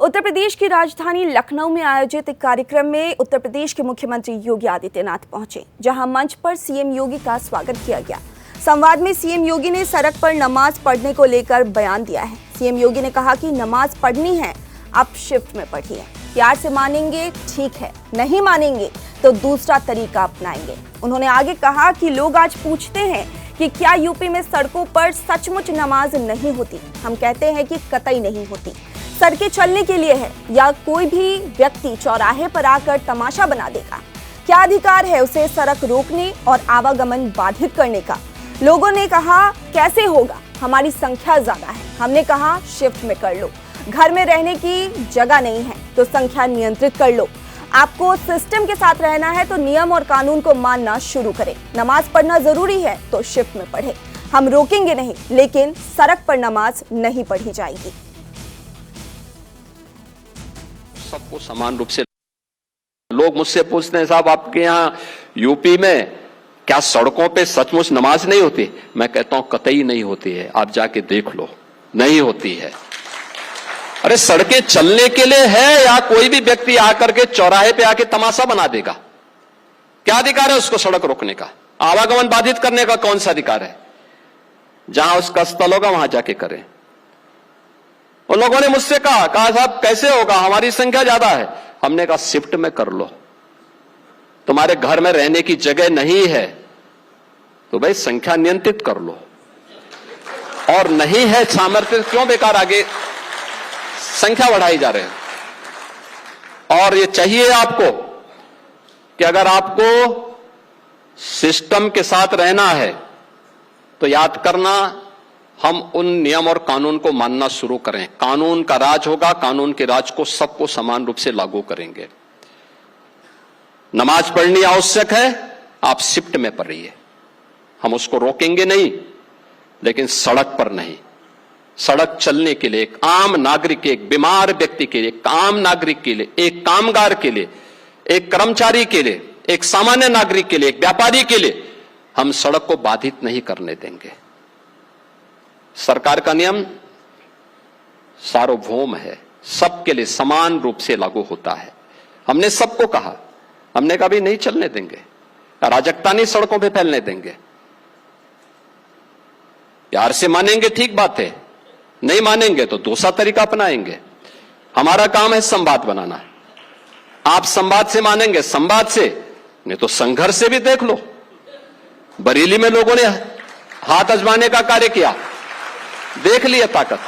उत्तर प्रदेश की राजधानी लखनऊ में आयोजित एक कार्यक्रम में उत्तर प्रदेश के मुख्यमंत्री योगी आदित्यनाथ पहुंचे, जहां मंच पर सीएम योगी का स्वागत किया गया। संवाद में सीएम योगी ने सड़क पर नमाज पढ़ने को लेकर बयान दिया है। सीएम योगी ने कहा कि नमाज पढ़नी है, आप शिफ्ट में पढ़िए। प्यार से मानेंगे ठीक है, नहीं मानेंगे तो दूसरा तरीका अपनाएंगे। उन्होंने आगे कहा कि लोग आज पूछते हैं कि क्या यूपी में सड़कों पर सचमुच नमाज नहीं होती। हम कहते हैं कि कतई नहीं होती। सड़कें चलने के लिए है या कोई भी व्यक्ति चौराहे पर आकर तमाशा बना देगा? क्या अधिकार है उसे सड़क रोकने और आवागमन बाधित करने का? लोगों ने कहा कैसे होगा, हमारी संख्या ज्यादा है। हमने कहा शिफ्ट में कर लो। घर में रहने की जगह नहीं है तो संख्या नियंत्रित कर लो। आपको सिस्टम के साथ रहना है तो नियम और कानून को मानना शुरू करें। नमाज पढ़ना जरूरी है तो शिफ्ट में पढ़े। हम रोकेंगे नहीं, लेकिन सड़क पर नमाज नहीं पढ़ी जाएगी। सबको समान रूप से लोग मुझसे पूछते हैं, साहब आपके यहाँ यूपी में क्या सड़कों पे सचमुच नमाज नहीं होती? मैं कहता हूं कतई नहीं होती है, आप जाके देख लो, नहीं होती है। अरे सड़कें चलने के लिए है या कोई भी व्यक्ति आकर के चौराहे पे आके तमाशा बना देगा? क्या अधिकार है उसको सड़क रोकने का? आवागमन बाधित करने का कौन सा अधिकार है? जहां उसका स्थल होगा वहां जाके करें। उन लोगों ने मुझसे कहा साहब कैसे होगा, हमारी संख्या ज्यादा है। हमने कहा शिफ्ट में कर लो। तुम्हारे घर में रहने की जगह नहीं है तो भाई संख्या नियंत्रित कर लो, और नहीं है सामर्थ्य क्यों बेकार आगे संख्या बढ़ाई जा रहे हैं। और ये चाहिए आपको कि अगर आपको सिस्टम के साथ रहना है तो याद करना, हम उन नियम और कानून को मानना शुरू करें। कानून का राज होगा, कानून के राज को सबको समान रूप से लागू करेंगे। नमाज पढ़नी आवश्यक है, आप शिफ्ट में पढ़िए। हम उसको रोकेंगे नहीं, लेकिन सड़क पर नहीं। सड़क चलने के लिए एक आम नागरिक के, एक बीमार व्यक्ति के लिए, एक आम नागरिक के लिए, एक कामगार के लिए, एक कर्मचारी के लिए, एक सामान्य नागरिक के लिए, एक व्यापारी के लिए हम सड़क को बाधित नहीं करने देंगे। सरकार का नियम सार्वभौम है, सबके लिए समान रूप से लागू होता है। हमने सबको कहा, हमने कहा भी नहीं चलने देंगे, अराजकता नहीं सड़कों पे फैलने देंगे। प्यार से मानेंगे ठीक बात है, नहीं मानेंगे तो दूसरा तरीका अपनाएंगे। हमारा काम है संवाद बनाना। आप संवाद से मानेंगे, संवाद से, नहीं तो संघर्ष से भी देख लो। बरेली में लोगों ने हाथ आजमाने का कार्य किया, देख लिया ताकत।